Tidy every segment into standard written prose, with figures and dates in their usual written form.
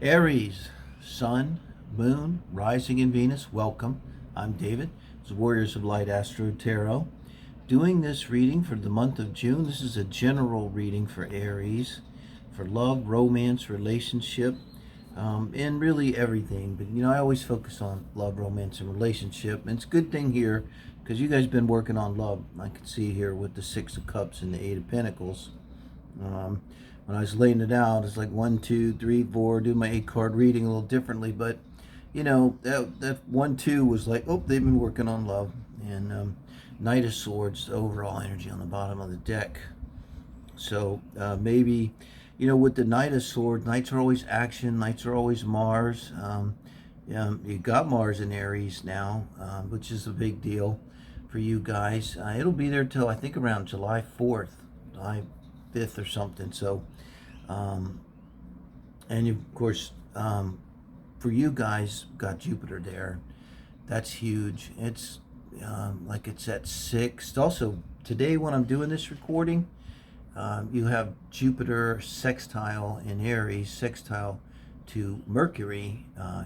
Aries, Sun, Moon, Rising in Venus, welcome. I'm David. It's Warriors of Light Astro Tarot. Doing this reading for the month of June. This is a general reading for Aries, for love, romance, relationship, and really everything. But I always focus on love, romance, and relationship. And it's a good thing here because you guys have been working on love. I can see here with the Six of Cups and the Eight of Pentacles. When I was laying it out, it's like 1, 2, 3, 4. Do my 8 card reading a little differently, but that 1, 2 was like, oh, they've been working on love. And Knight of Swords, the overall energy on the bottom of the deck. So maybe, with the Knight of Swords, Knights are always action. Knights are always Mars. You got Mars in Aries now, which is a big deal for you guys. It'll be there till I think around July 4th, July 5th or something. So, and of course, for you guys, got Jupiter there. That's huge. It's like it's at 6. Also, today when I'm doing this recording, you have Jupiter sextile in Aries, sextile to Mercury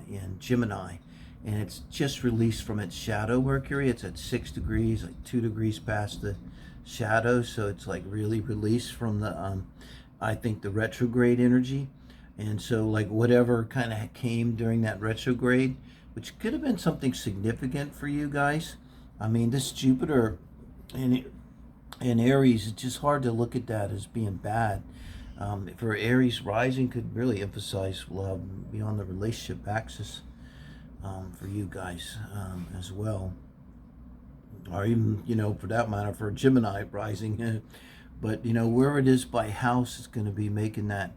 in Gemini. And it's just released from its shadow Mercury. It's at 6 degrees, like 2 degrees past the shadow. So it's like really released from the, I think, the retrograde energy. And so like whatever kind of came during that retrograde, which could have been something significant for you guys. I mean, this Jupiter in Aries, it's just hard to look at that as being bad. For Aries rising could really emphasize love beyond the relationship axis for you guys as well. Or even, for that matter, for Gemini rising. But, where it is by house is going to be making that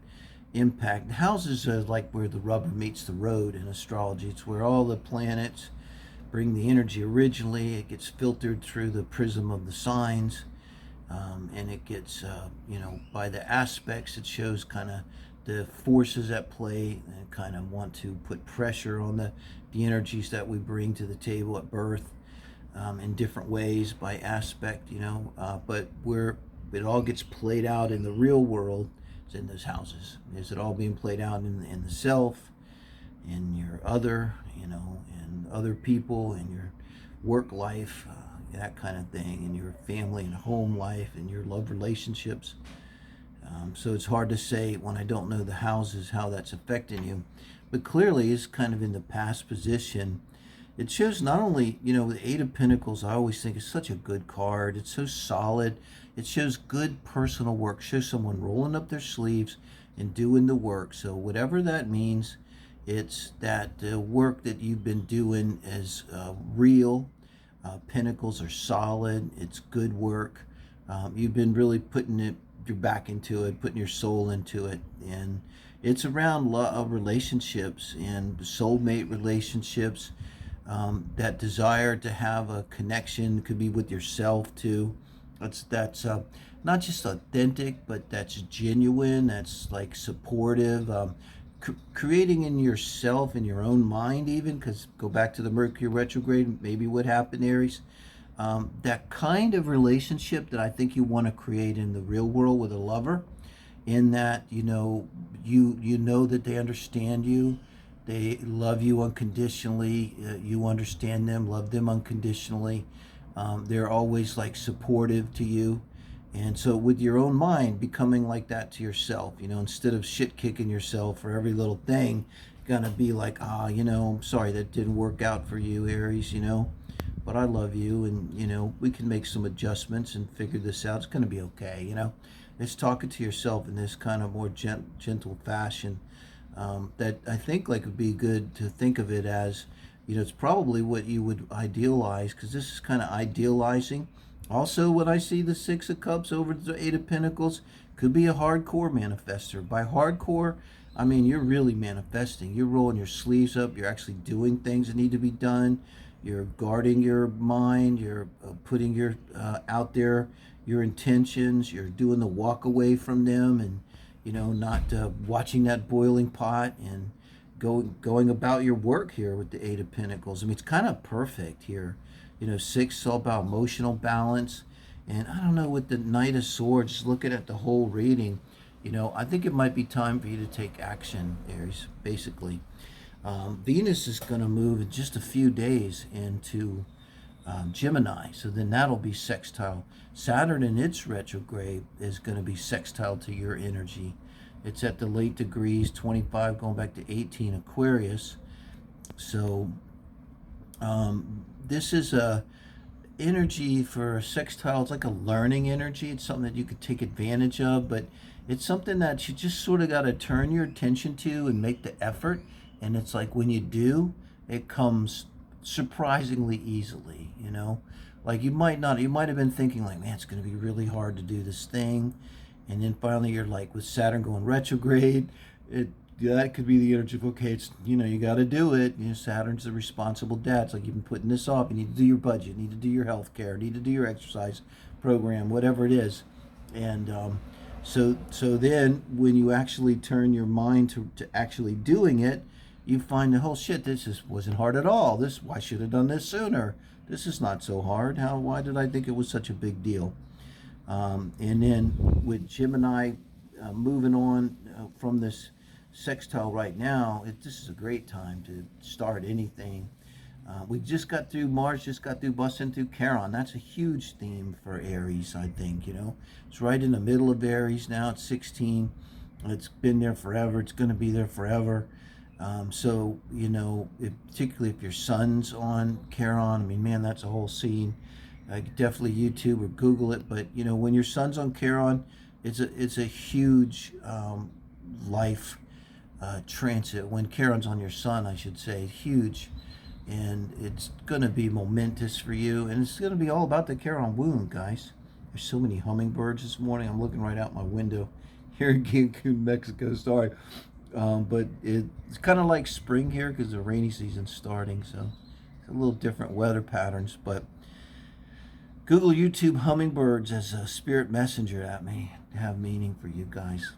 impact. Houses are like where the rubber meets the road in astrology. It's where all the planets bring the energy originally. It gets filtered through the prism of the signs. And it gets, by the aspects, it shows kind of the forces at play and kind of want to put pressure on the energies that we bring to the table at birth in different ways by aspect, but where it all gets played out in the real world is in those houses. Is it all being played out in the self, in your other, and other people, in your work life, that kind of thing, in your family and home life, and your love relationships. So it's hard to say when I don't know the houses how that's affecting you. But clearly it's kind of in the past position. It shows not only, the Eight of Pentacles, I always think is such a good card. It's so solid. It shows good personal work. It shows someone rolling up their sleeves and doing the work. So whatever that means, it's that the work that you've been doing is real. Pentacles are solid. It's good work. You've been really putting your back into it, putting your soul into it, and it's around relationships and soulmate relationships. That desire to have a connection could be with yourself too. That's not just authentic, but that's genuine. That's like supportive. Creating in yourself, in your own mind even, because go back to the Mercury retrograde, maybe what happened, Aries, that kind of relationship that I think you want to create in the real world with a lover, in that you know that they understand you, they love you unconditionally, you understand them, love them unconditionally, they're always like supportive to you. And so with your own mind becoming like that to yourself, instead of shit kicking yourself for every little thing, gonna be like, I'm sorry that didn't work out for you, Aries, but I love you, and we can make some adjustments and figure this out. It's gonna be okay, It's talking to yourself in this kind of more gentle fashion. That I think like would be good to think of it as, it's probably what you would idealize, because this is kind of idealizing. Also, when I see the Six of Cups over the Eight of Pentacles, could be a hardcore manifester. By hardcore, I mean you're really manifesting. You're rolling your sleeves up. You're actually doing things that need to be done. You're guarding your mind. You're putting your out there your intentions. You're doing the walk away from them, and not watching that boiling pot, and going about your work here with the Eight of Pentacles. I mean, it's kind of perfect here. 6 is all about emotional balance. And I don't know, with the Knight of Swords, looking at the whole reading, You know, I think it might be time for you to take action, Aries, basically. Venus is going to move in just a few days into Gemini, so then that'll be sextile. Saturn in its retrograde is going to be sextile to your energy. It's at the late degrees, 25 going back to 18 Aquarius. So this is a energy for a sextile. It's like a learning energy. It's something that you could take advantage of, but it's something that you just sort of got to turn your attention to and make the effort. And it's like when you do, it comes surprisingly easily, you know? Like you might not, you might have been thinking like, man, it's going to be really hard to do this thing. And then finally you're like, with Saturn going retrograde, that could be the energy of, okay, it's, you know, you got to do it. You know, Saturn's the responsible dad. It's like you've been putting this off. You need to do your budget, you need to do your health care, you need to do your exercise program, whatever it is. And so then when you actually turn your mind to actually doing it, you find the whole shit, wasn't hard at all. Why should have done this sooner? This is not so hard. Why did I think it was such a big deal? And then with Gemini moving on from this sextile right now, this is a great time to start anything. We just got through, Mars just got through busting through Charon. That's a huge theme for Aries, I think, you know. It's right in the middle of Aries now. It's 16. It's been there forever. It's going to be there forever. So, you know, particularly if your son's on Charon, I mean, man, that's a whole scene. Definitely YouTube or Google it. But, you know, when your son's on Charon, it's a huge life transit. When Charon's on your son, I should say, huge. And it's going to be momentous for you. And it's going to be all about the Charon wound, guys. There's so many hummingbirds this morning. I'm looking right out my window here in Cancun, Mexico. Sorry. But it's kind of like spring here because the rainy season's starting. So it's a little different weather patterns. But Google YouTube hummingbirds as a spirit messenger. That may have meaning for you guys.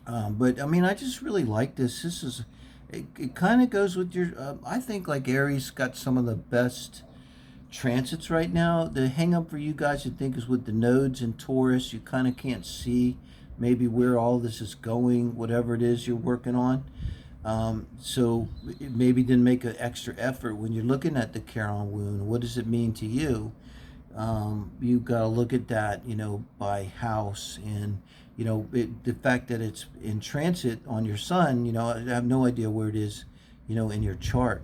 But I mean, I just really like this. It kind of goes with your, I think like Aries got some of the best transits right now. The hang up for you guys, I think, is with the nodes in Taurus. You kind of can't see maybe where all this is going, whatever it is you're working on. So it maybe didn't make an extra effort when you're looking at the Charon wound. What does it mean to you? You got to look at that, you know, by house. And you know, the fact that it's in transit on your sun, you know, I have no idea where it is, you know, in your chart.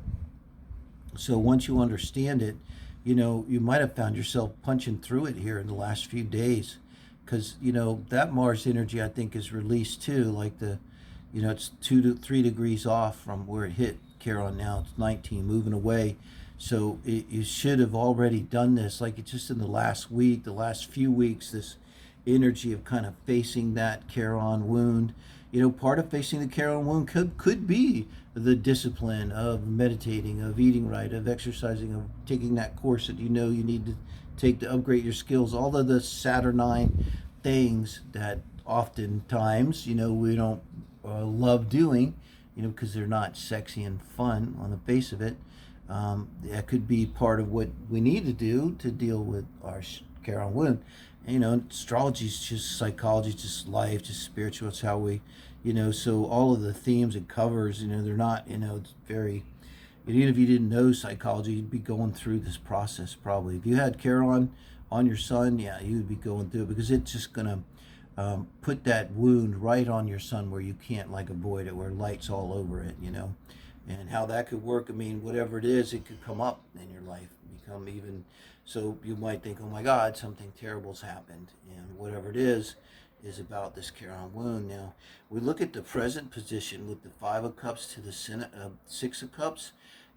So once you understand it, you know, you might have found yourself punching through it here in the last few days. Because, you know, that Mars energy, I think, is released too. Like you know, it's 2 to 3 degrees off from where it hit Charon now. It's 19, moving away. So you should have already done this. Like it's just in the last week, the last few weeks, this energy of kind of facing that Charon wound. You know, part of facing the Charon wound could be the discipline of meditating, of eating right, of exercising, of taking that course that you know you need to take to upgrade your skills. All of the Saturnine things that oftentimes, you know, we don't love doing, you know, because they're not sexy and fun on the face of it. That could be part of what we need to do to deal with our Charon wound. You know, astrology is just psychology, it's just life, just spiritual. It's how we, you know, so all of the themes it covers, you know, they're not, you know, it's very, even if you didn't know psychology, you'd be going through this process probably. If you had Charon on your sun, yeah, you would be going through it because it's just going to put that wound right on your sun where you can't like avoid it, where light's all over it, you know. And how that could work, I mean, whatever it is, it could come up in your life, become even, so you might think, oh my God, something terrible's happened. And whatever it is about this Charon wound. Now, we look at the present position with the 5 of Cups to the 6 of Cups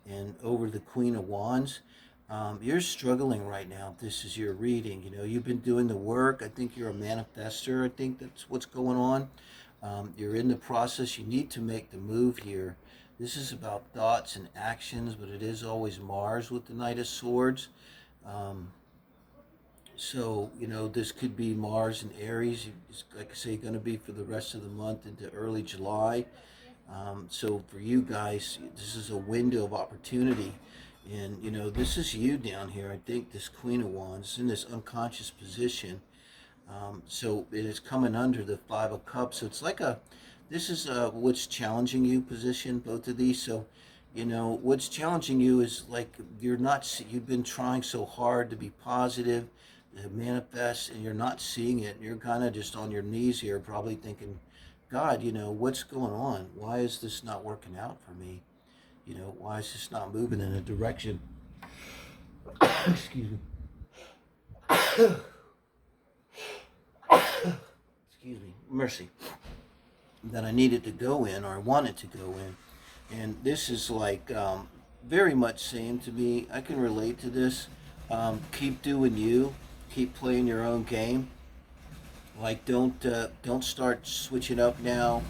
and over the Queen of Wands. You're struggling right now. If this is your reading, you know, you've been doing the work. I think you're a manifester. I think that's what's going on. You're in the process. You need to make the move here. This is about thoughts and actions, but it is always Mars with the Knight of Swords. So, you know, this could be Mars and Aries. It's, like I say, going to be for the rest of the month into early July. So for you guys, this is a window of opportunity. And, you know, this is you down here. I think this Queen of Wands in this unconscious position. So it is coming under the Five of Cups. So it's like this is what's challenging you position, both of these. So, what's challenging you is like you've been trying so hard to be positive, to manifest, and you're not seeing it. You're kind of just on your knees here, probably thinking, God, what's going on? Why is this not working out for me? Why is this not moving in a direction? Excuse me. Excuse me. Mercy. That I needed to go in, or I wanted to go in. And this is like very much saying to me, I can relate to this. Keep doing you, keep playing your own game. Like don't start switching up now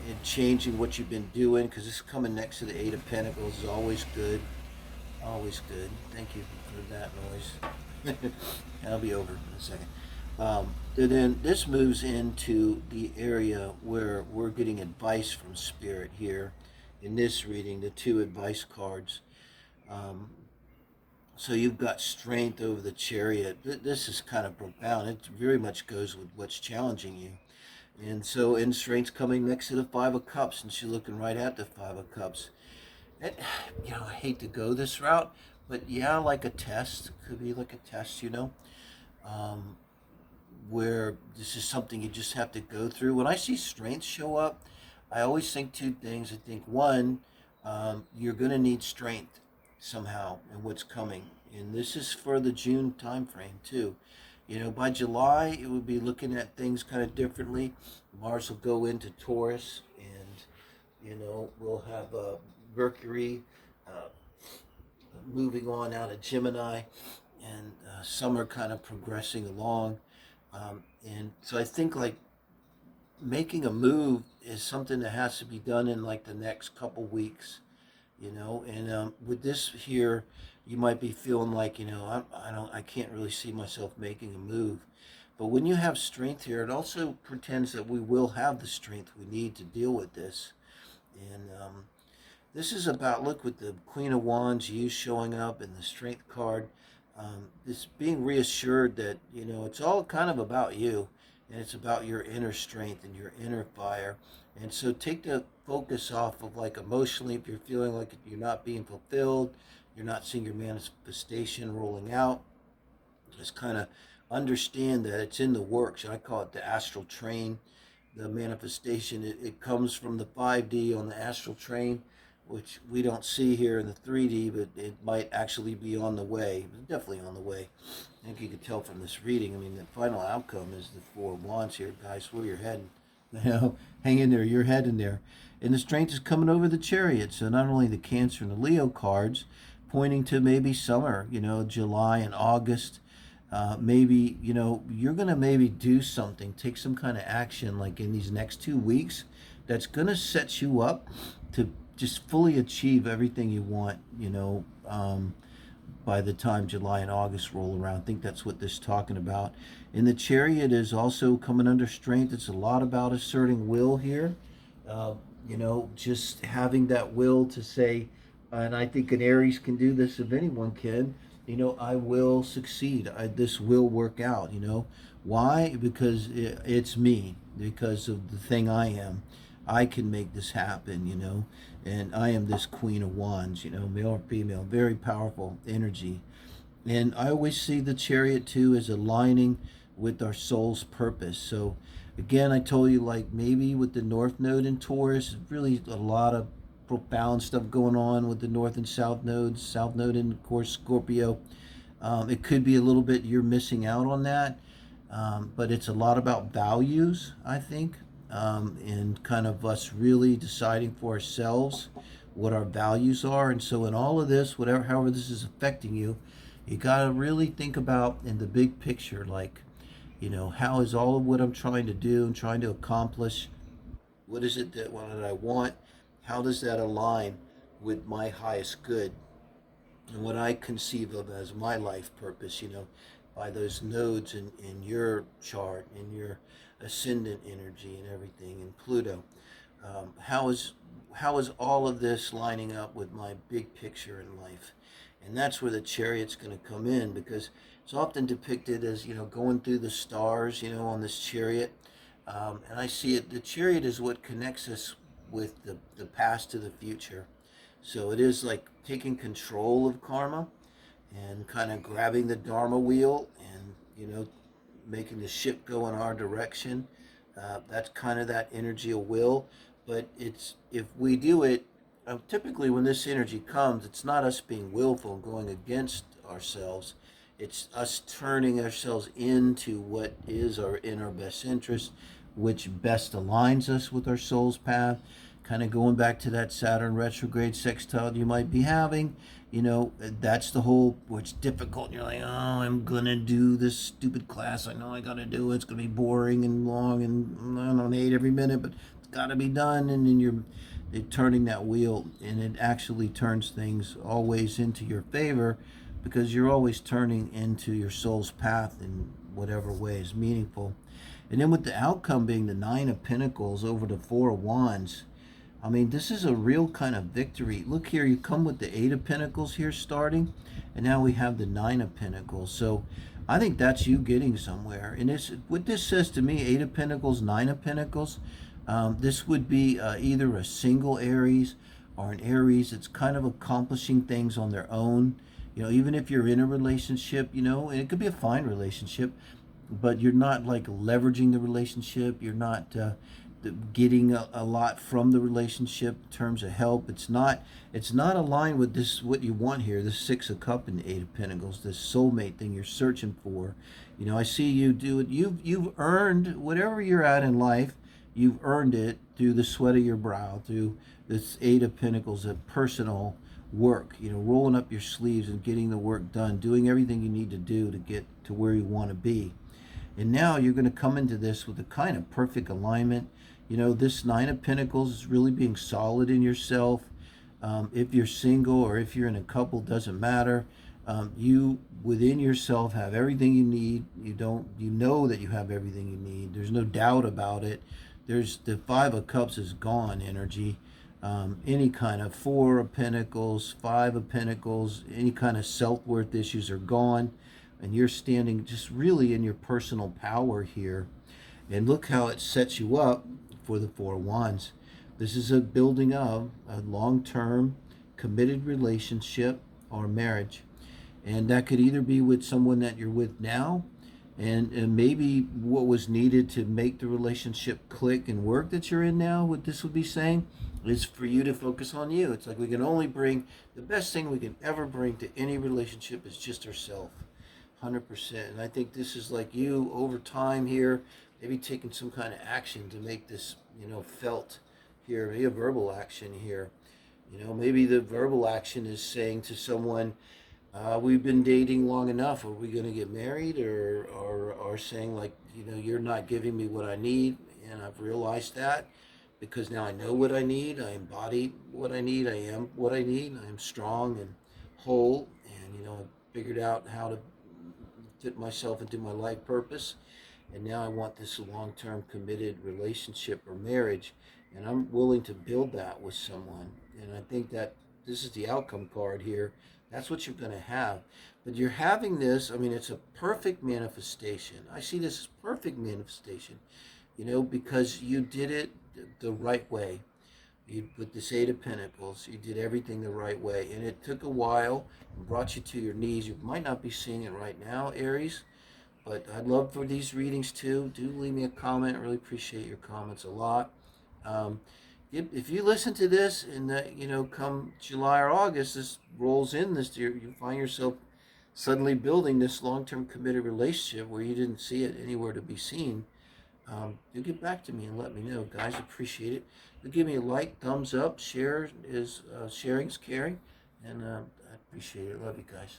and changing what you've been doing, because this is coming next to the Eight of Pentacles is always good, always good. Thank you for that noise. I'll be over in a second. And then this moves into the area where we're getting advice from Spirit here in this reading, the two advice cards. Um, so you've got strength over the Chariot. This is kind of profound. It very much goes with what's challenging you. And so, in strength's coming next to the Five of Cups, and she's looking right at the Five of Cups. And, I hate to go this route, but yeah, like a test. Could be like a test, um, where this is something you just have to go through. When I see strength show up, I always think two things. I think one, you're going to need strength somehow in what's coming, and this is for the June time frame too. By July, it would be looking at things kind of differently. Mars will go into Taurus, and we'll have Mercury uh, moving on out of Gemini, and summer kind of progressing along. And so I think like making a move is something that has to be done in like the next couple weeks, And with this here, you might be feeling like I can't really see myself making a move. But when you have strength here, it also pretends that we will have the strength we need to deal with this. And this is about, look, with the Queen of Wands, you showing up, and the Strength card, this being reassured that, it's all kind of about you, and it's about your inner strength and your inner fire. And so take the focus off of like emotionally, if you're feeling like you're not being fulfilled, you're not seeing your manifestation rolling out, just kind of understand that it's in the works. I call it the astral train, the manifestation. It comes from the 5D on the astral train, which we don't see here in the 3D, but it might actually be on the way. It's definitely on the way. I think you could tell from this reading. I mean, the final outcome is the Four of Wands here, guys. Where you're heading, hang in there. You're heading there, and the strength is coming over the Chariot. So not only the Cancer and the Leo cards, pointing to maybe summer. July and August. Maybe you're gonna maybe do something, take some kind of action, like in these next 2 weeks, that's gonna set you up to just fully achieve everything you want, by the time July and August roll around. I think that's what this is talking about. And the Chariot is also coming under strength. It's a lot about asserting will here. Just having that will to say, and I think an Aries can do this if anyone can, I will succeed. This will work out, Why? Because it's me, because of the thing I am. I can make this happen, and I am this Queen of Wands, male or female, very powerful energy. And I always see the Chariot too as aligning with our soul's purpose. So again, I told you, like, maybe with the North Node in Taurus, really a lot of profound stuff going on with the North and South nodes. South Node in, of course, Scorpio. It could be a little bit you're missing out on that, but it's a lot about values, I think, and kind of us really deciding for ourselves what our values are. And so in all of this, however this is affecting you, you got to really think about in the big picture, like, how is all of what I'm trying to do and trying to accomplish, what is it what I want? How does that align with my highest good and what I conceive of as my life purpose, by those nodes in your chart, in your ascendant energy and everything, and Pluto. How is all of this lining up with my big picture in life? And that's where the Chariot's going to come in, because It's often depicted as, going through the stars, on this chariot. And I see it, the chariot is what connects us with the past to the future. So it is like taking control of karma and kind of grabbing the Dharma wheel and, making the ship go in our direction. That's kind of that energy of will. But it's if we do it, typically when this energy comes, it's not us being willful and going against ourselves. It's us turning ourselves into what is in our best interest, which best aligns us with our soul's path. Kind of going back to that Saturn retrograde sextile you might be having, that's the whole where it's difficult. And you're like, oh, I'm gonna do this stupid class. I know I gotta do it. It's gonna be boring and long, and I don't hate every minute, but it's gotta be done. And then you're turning that wheel, and it actually turns things always into your favor because you're always turning into your soul's path in whatever way is meaningful. And then with the outcome being the Nine of Pentacles over the Four of Wands, I mean, this is a real kind of victory. Look here, you come with the Eight of Pentacles here starting, and now we have the Nine of Pentacles. So I think that's you getting somewhere. And what this says to me, Eight of Pentacles, Nine of Pentacles, this would be either a single Aries or an Aries that's kind of accomplishing things on their own. Even if you're in a relationship, and it could be a fine relationship, but you're not like leveraging the relationship. You're not getting a lot from the relationship in terms of help. It's not aligned with this what you want here. This Six of Cups and Eight of Pentacles, this soulmate thing you're searching for. I see you do it. You've earned whatever you're at in life. You've earned it through the sweat of your brow, through this Eight of Pentacles, a personal work. Rolling up your sleeves and getting the work done, doing everything you need to do to get to where you want to be. And now you're going to come into this with a kind of perfect alignment. This Nine of Pentacles is really being solid in yourself. If you're single or if you're in a couple, doesn't matter. You within yourself have everything you need. You know that you have everything you need. There's no doubt about it. There's the Five of Cups is gone energy. Any kind of Four of Pentacles, Five of Pentacles, any kind of self-worth issues are gone. And you're standing just really in your personal power here. And look how it sets you up for the Four of Wands. This is a building of a long-term committed relationship or marriage. And that could either be with someone that you're with now, and maybe what was needed to make the relationship click and work that you're in now, what this would be saying, is for you to focus on you. It's like we can only bring, the best thing we can ever bring to any relationship is just ourselves. 100%. And I think this is like you over time here, maybe taking some kind of action to make this, felt here, maybe a verbal action here. Maybe the verbal action is saying to someone, we've been dating long enough. Are we going to get married? Or saying like, you're not giving me what I need. And I've realized that because now I know what I need. I embody what I need. I am what I need. I am strong and whole. And, I've figured out how to fit myself into my life purpose. And now I want this long-term committed relationship or marriage. And I'm willing to build that with someone. And I think that this is the outcome card here. That's what you're going to have. But you're having this, it's a perfect manifestation. I see this as perfect manifestation, because you did it the right way. With this Eight of Pentacles, you did everything the right way. And it took a while and brought you to your knees. You might not be seeing it right now, Aries, but I'd love for these readings too. Do leave me a comment. I really appreciate your comments a lot. If you listen to this and come July or August, this rolls in this year, you find yourself suddenly building this long-term committed relationship where you didn't see it anywhere to be seen. Do get back to me and let me know, guys. Appreciate it. You give me a like, thumbs up, sharing's caring, and I appreciate it. Love you guys.